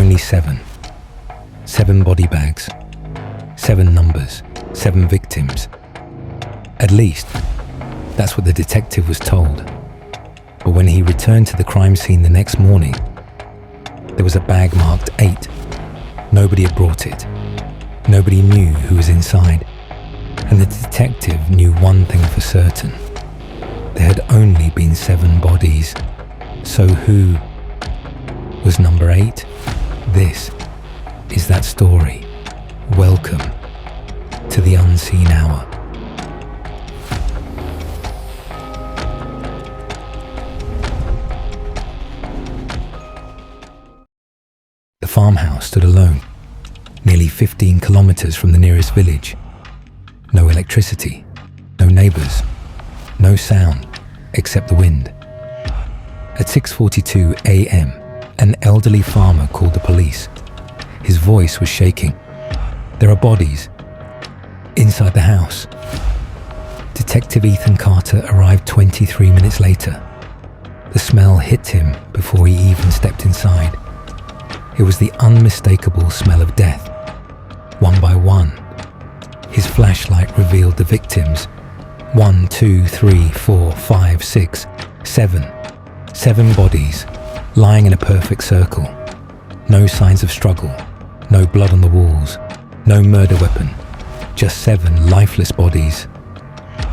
only 7. 7 body bags, 7 numbers, 7 victims. At least, that's what the detective was told. But when he returned to the crime scene the next morning, there was a bag marked 8. Nobody had brought it. Nobody knew who was inside. And the detective knew one thing for certain. There had only been 7 bodies. So who was number 8? This is that story. Welcome to the Unseen Hour. The farmhouse stood alone, nearly 15 kilometers from the nearest village. No electricity, no neighbors, no sound except the wind. At 6:42 a.m., an elderly farmer called the police. His voice was shaking. There are bodies inside the house. Detective Ethan Carter arrived 23 minutes later. The smell hit him before he even stepped inside. It was the unmistakable smell of death. One by one, his flashlight revealed the victims. 1, 2, 3, 4, 5, 6, 7. 7 bodies, lying in a perfect circle. No signs of struggle, no blood on the walls, no murder weapon. Just 7 lifeless bodies,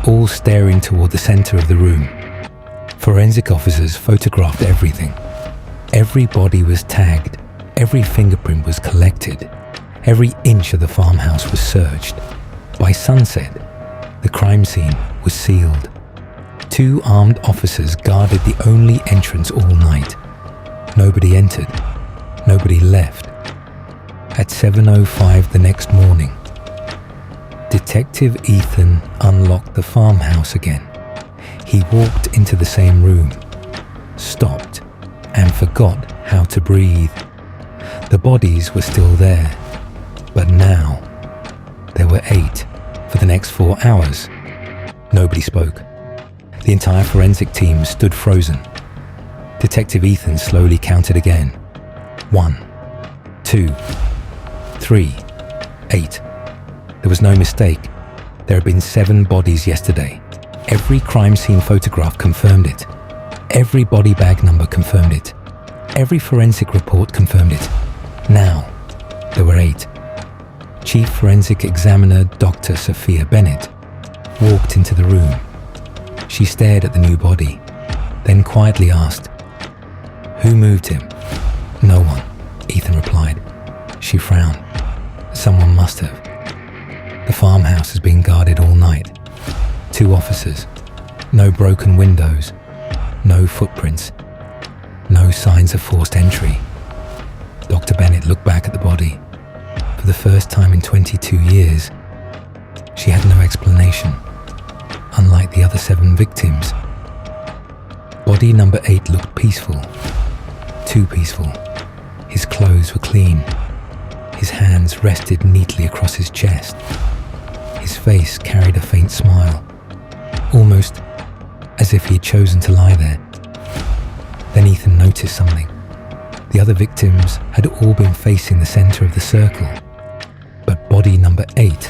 all staring toward the center of the room. Forensic officers photographed everything. Every body was tagged. Every fingerprint was collected. Every inch of the farmhouse was searched. By sunset, the crime scene was sealed. 2 armed officers guarded the only entrance all night. Nobody entered. Nobody left. At 7:05 the next morning, Detective Ethan unlocked the farmhouse again. He walked into the same room, stopped, and forgot how to breathe. The bodies were still there, but now there were 8. For the next 4 hours, nobody spoke. The entire forensic team stood frozen. Detective Ethan slowly counted again. 1, 2, 3, 8. There was no mistake. There had been 7 bodies yesterday. Every crime scene photograph confirmed it. Every body bag number confirmed it. Every forensic report confirmed it. Now, there were 8. Chief Forensic Examiner Dr. Sophia Bennett walked into the room. She stared at the new body, then quietly asked, "Who moved him?" "No one," Ethan replied. She frowned. "Someone must have. The farmhouse has been guarded all night. 2 officers, no broken windows, no footprints, no signs of forced entry." Dr. Bennett looked back at the body. For the first time in 22 years, she had no explanation, unlike the other 7 victims. Body number 8 looked peaceful, too peaceful. His clothes were clean. His hands rested neatly across his chest. His face carried a faint smile, almost as if he had chosen to lie there. Then Ethan noticed something. The other victims had all been facing the center of the circle, but body number 8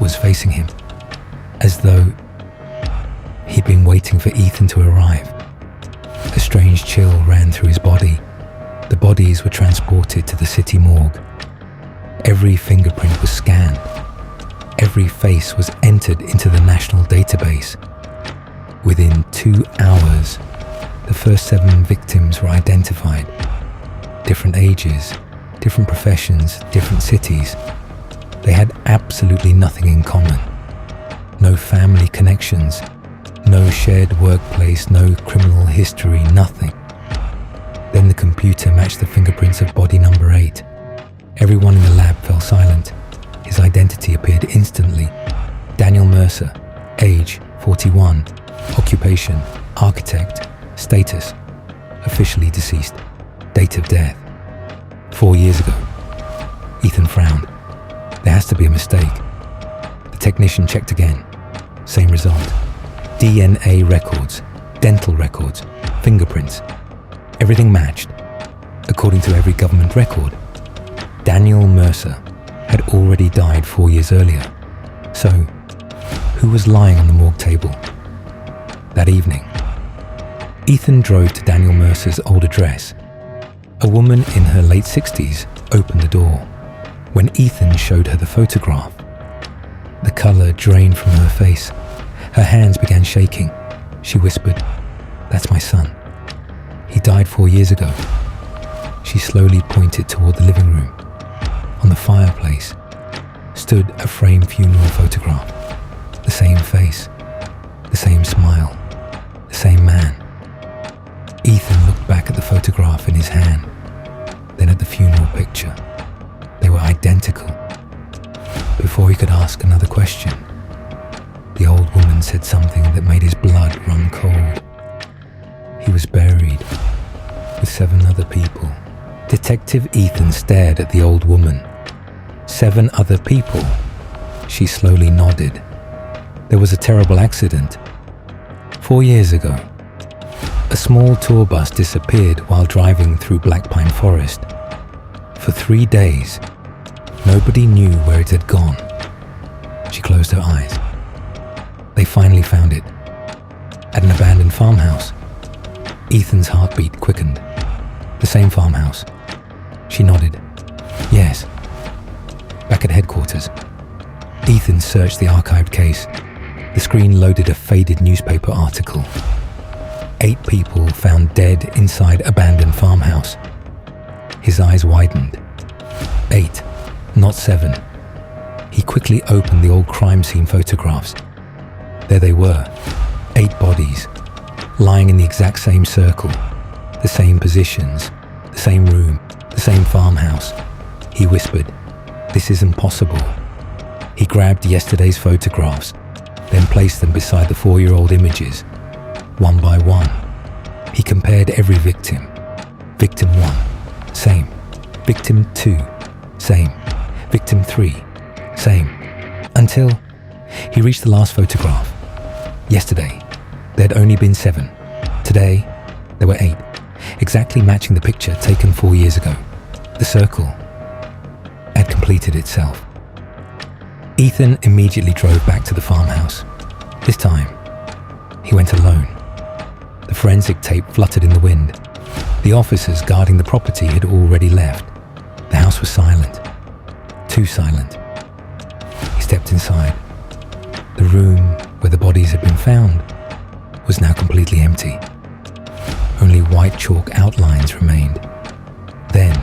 was facing him, as though he'd been waiting for Ethan to arrive. A strange chill ran through his body. The bodies were transported to the city morgue. Every fingerprint was scanned. Every face was entered into the national database. Within 2 hours, the first 7 victims were identified. Different ages, different professions, different cities. They had absolutely nothing in common. No family connections, no shared workplace, no criminal history, nothing. Then the computer matched the fingerprints of body number 8. Everyone in the lab fell silent. His identity appeared instantly. Daniel Mercer, age 41, occupation, architect, status, officially deceased, date of death, 4 years ago. Ethan frowned. There has to be a mistake. The technician checked again. Same result. DNA records, dental records, fingerprints. Everything matched. According to every government record, Daniel Mercer had already died 4 years earlier. So, who was lying on the morgue table? That evening, Ethan drove to Daniel Mercer's old address. A woman in her late 60s opened the door. When Ethan showed her the photograph, the color drained from her face. Her hands began shaking. She whispered, "That's my son. He died 4 years ago." She slowly pointed toward the living room. On the fireplace stood a framed funeral photograph. The same face, the same smile, the same man. Ethan looked back at the photograph in his hand, then at the funeral picture. They were identical. Before he could ask another question, the old woman said something that made his blood run cold. He was buried with 7 other people. Detective Ethan stared at the old woman. 7 other people? She slowly nodded. There was a terrible accident. 4 years ago, a small tour bus disappeared while driving through Black Pine Forest. For 3 days, nobody knew where it had gone. She closed her eyes. They finally found it, at an abandoned farmhouse. Ethan's heartbeat quickened. The same farmhouse. She nodded. Yes. Back at headquarters, Ethan searched the archived case. The screen loaded a faded newspaper article. 8 people found dead inside abandoned farmhouse. His eyes widened. 8, not 7. He quickly opened the old crime scene photographs. There they were, 8 bodies, lying in the exact same circle, the same positions, the same room, the same farmhouse. He whispered, "This is impossible." He grabbed yesterday's photographs, then placed them beside the 4-year-old images, one by one. He compared every victim. Victim 1, same. Victim 2, same. Victim 3, same. Until he reached the last photograph. Yesterday, there'd only been 7. Today, there were 8, exactly matching the picture taken 4 years ago. The circle had completed itself. Ethan immediately drove back to the farmhouse. This time, he went alone. The forensic tape fluttered in the wind. The officers guarding the property had already left. The house was silent. Too silent. He stepped inside. The room where the bodies had been found was now completely empty. Only white chalk outlines remained. Then,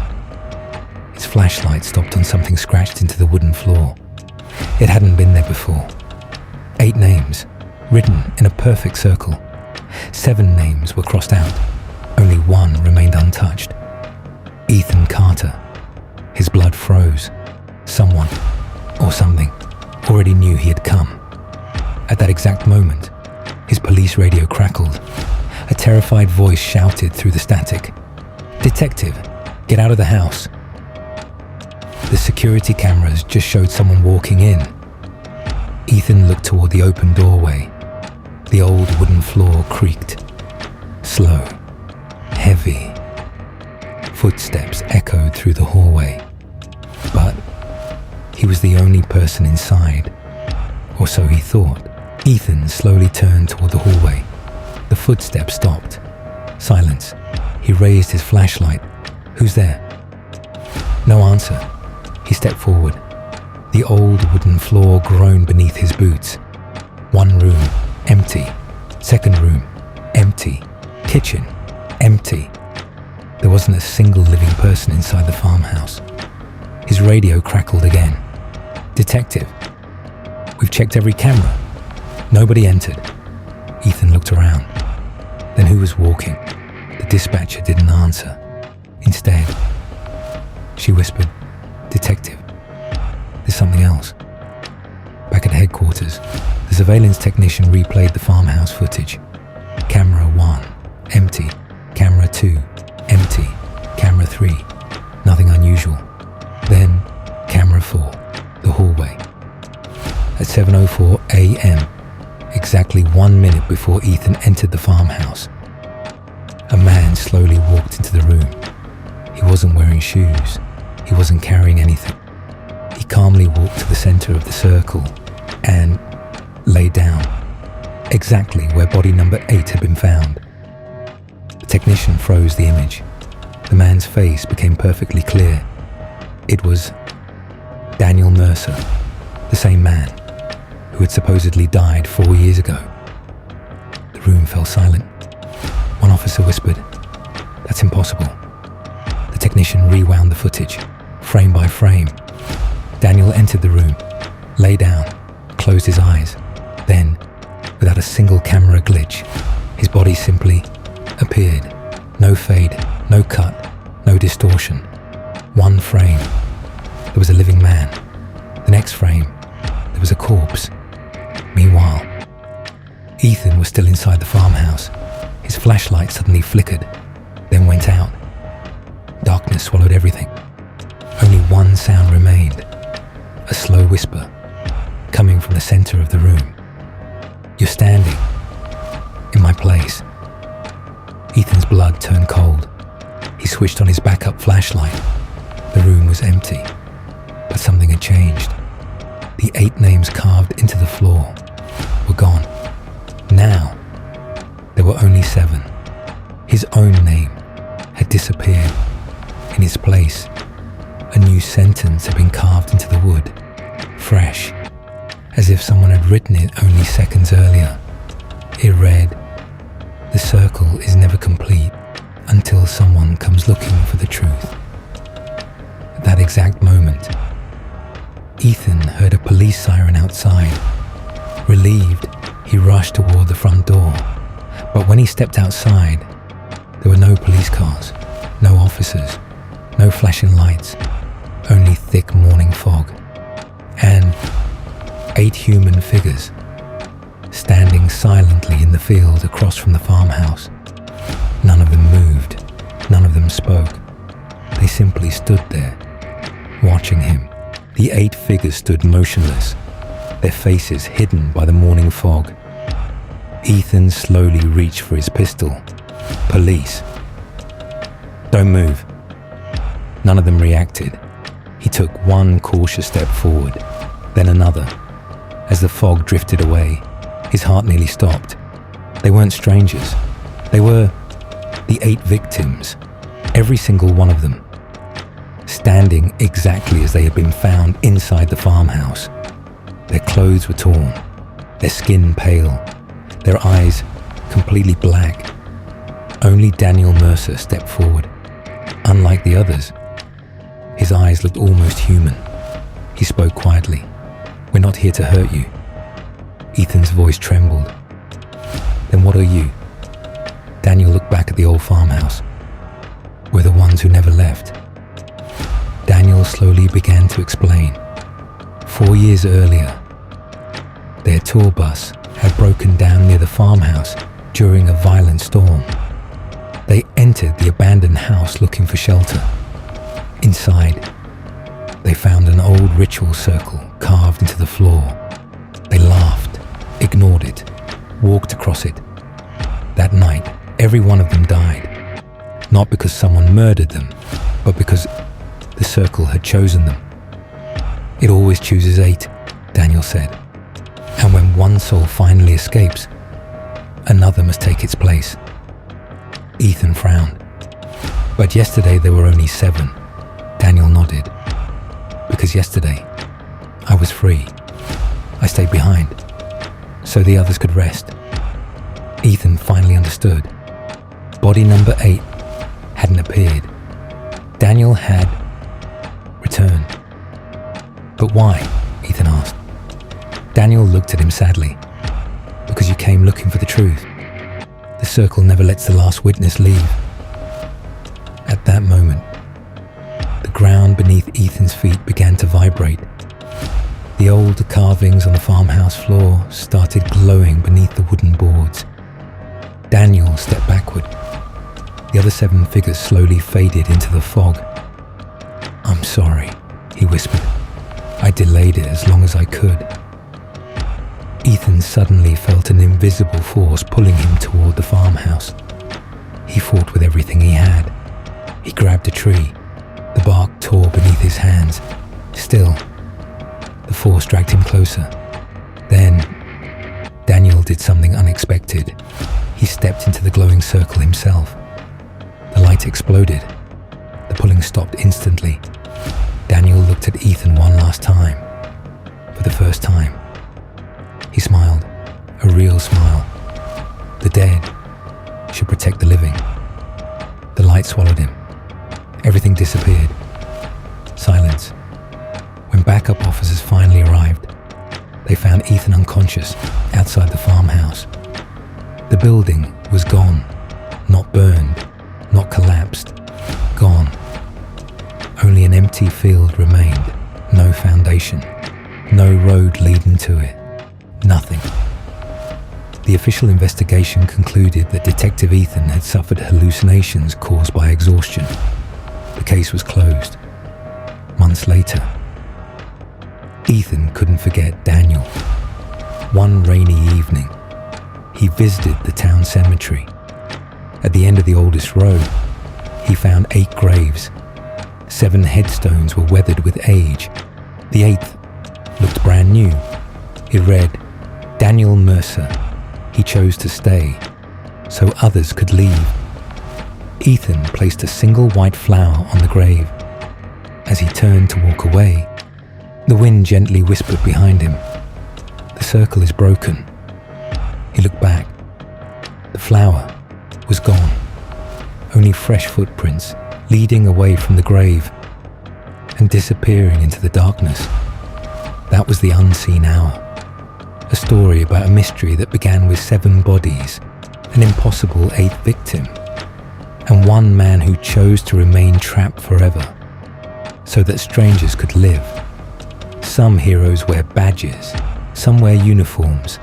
his flashlight stopped on something scratched into the wooden floor. It hadn't been there before. 8 names, written in a perfect circle. 7 names were crossed out. Only 1 remained untouched. Ethan Carter. His blood froze. Someone, or something, already knew he had come. At that exact moment, his police radio crackled. A terrified voice shouted through the static, "Detective, get out of the house." The security cameras just showed someone walking in. Ethan looked toward the open doorway. The old wooden floor creaked. Slow, heavy. Footsteps echoed through the hallway. But he was the only person inside, or so he thought. Ethan slowly turned toward the hallway. The footsteps stopped. Silence. He raised his flashlight. "Who's there?" No answer. He stepped forward. The old wooden floor groaned beneath his boots. 1 room, empty. 2nd room, empty. Kitchen, empty. There wasn't a single living person inside the farmhouse. His radio crackled again. "Detective, we've checked every camera. Nobody entered." Ethan looked around. Then who was walking? The dispatcher didn't answer. Instead, she whispered, "Detective, there's something else." Back at headquarters, the surveillance technician replayed the farmhouse footage. Camera 1, empty. Camera 2, empty. Camera 3, nothing unusual. Then, camera 4, the hallway. At 7:04 a.m., exactly 1 minute before Ethan entered the farmhouse, a man slowly walked into the room. He wasn't wearing shoes. He wasn't carrying anything. He calmly walked to the center of the circle and lay down, exactly where body number 8 had been found. The technician froze the image. The man's face became perfectly clear. It was Daniel Mercer, the same man who had supposedly died 4 years ago. The room fell silent. One officer whispered, "That's impossible." The technician rewound the footage, frame by frame. Daniel entered the room, lay down, closed his eyes. Then, without a single camera glitch, his body simply appeared. No fade, no cut, no distortion. One frame, there was a living man. The next frame, there was a corpse. Meanwhile, Ethan was still inside the farmhouse. His flashlight suddenly flickered, then went out. Darkness swallowed everything. Only one sound remained, a slow whisper coming from the center of the room. "You're standing in my place." Ethan's blood turned cold. He switched on his backup flashlight. The room was empty, but something had changed. The 8 names carved into the floor were gone. Now, there were only 7. His own name had disappeared. In its place, a new sentence had been carved into the wood, fresh, as if someone had written it only seconds earlier. It read, "The circle is never complete until someone comes looking for the truth." At that exact moment, Ethan heard a police siren outside. Relieved, he rushed toward the front door. But when he stepped outside, there were no police cars, no officers, no flashing lights, only thick morning fog. And 8 human figures, standing silently in the field across from the farmhouse. None of them moved, none of them spoke. They simply stood there, watching him. The 8 figures stood motionless, their faces hidden by the morning fog. Ethan slowly reached for his pistol. "Police. Don't move." None of them reacted. He took one cautious step forward, then another. As the fog drifted away, his heart nearly stopped. They weren't strangers. They were the 8 victims, every single one of them, standing exactly as they had been found inside the farmhouse. Their clothes were torn, their skin pale, their eyes completely black. Only Daniel Mercer stepped forward. Unlike the others, his eyes looked almost human. He spoke quietly. "We're not here to hurt you." Ethan's voice trembled. "Then what are you?" Daniel looked back at the old farmhouse. "We're the ones who never left." Daniel slowly began to explain. 4 years earlier, their tour bus had broken down near the farmhouse during a violent storm. They entered the abandoned house looking for shelter. Inside, they found an old ritual circle carved into the floor. They laughed, ignored it, walked across it. That night, every one of them died. Not because someone murdered them, but because the circle had chosen them. "It always chooses 8, Daniel said. "And when one soul finally escapes, another must take its place." Ethan frowned. "But yesterday there were only 7. Daniel nodded. "Because yesterday, I was free. I stayed behind, so the others could rest." Ethan finally understood. Body number 8 hadn't appeared. Daniel had returned. "But why?" Ethan asked. Daniel looked at him sadly. "Because you came looking for the truth. The circle never lets the last witness leave." At that moment, the ground beneath Ethan's feet began to vibrate. The old carvings on the farmhouse floor started glowing beneath the wooden boards. Daniel stepped backward. The other 7 figures slowly faded into the fog. "I'm sorry," he whispered. "I delayed it as long as I could." Ethan suddenly felt an invisible force pulling him toward the farmhouse. He fought with everything he had. He grabbed a tree. The bark tore beneath his hands. Still, the force dragged him closer. Then, Daniel did something unexpected. He stepped into the glowing circle himself. The light exploded. The pulling stopped instantly. Daniel looked at Ethan one last time. For the first time. He smiled, a real smile. The dead should protect the living. The light swallowed him. Everything disappeared. Silence. When backup officers finally arrived, they found Ethan unconscious outside the farmhouse. The building was gone, not burned, not collapsed, gone. Only an empty field remained, no foundation, no road leading to it, nothing. The official investigation concluded that Detective Ethan had suffered hallucinations caused by exhaustion. The case was closed. Months later, Ethan couldn't forget Daniel. One rainy evening, he visited the town cemetery. At the end of the oldest row, he found 8 graves. 7 headstones were weathered with age. The 8th looked brand new. It read, Daniel Mercer. He chose to stay, so others could leave. Ethan placed a single white flower on the grave. As he turned to walk away, the wind gently whispered behind him, "The circle is broken." He looked back. The flower was gone. Only fresh footprints leading away from the grave and disappearing into the darkness. That was the unseen hour. A story about a mystery that began with 7 bodies, an impossible 8th victim, and one man who chose to remain trapped forever so that strangers could live. Some heroes wear badges, some wear uniforms,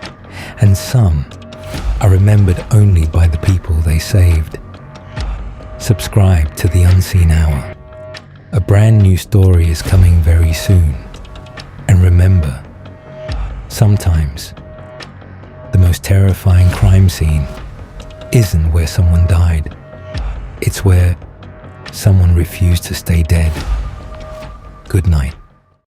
and some are remembered only by the people they saved. Subscribe to The Unseen Hour. A brand new story is coming very soon. And remember, sometimes the most terrifying crime scene isn't where someone died. It's where someone refused to stay dead. Good night.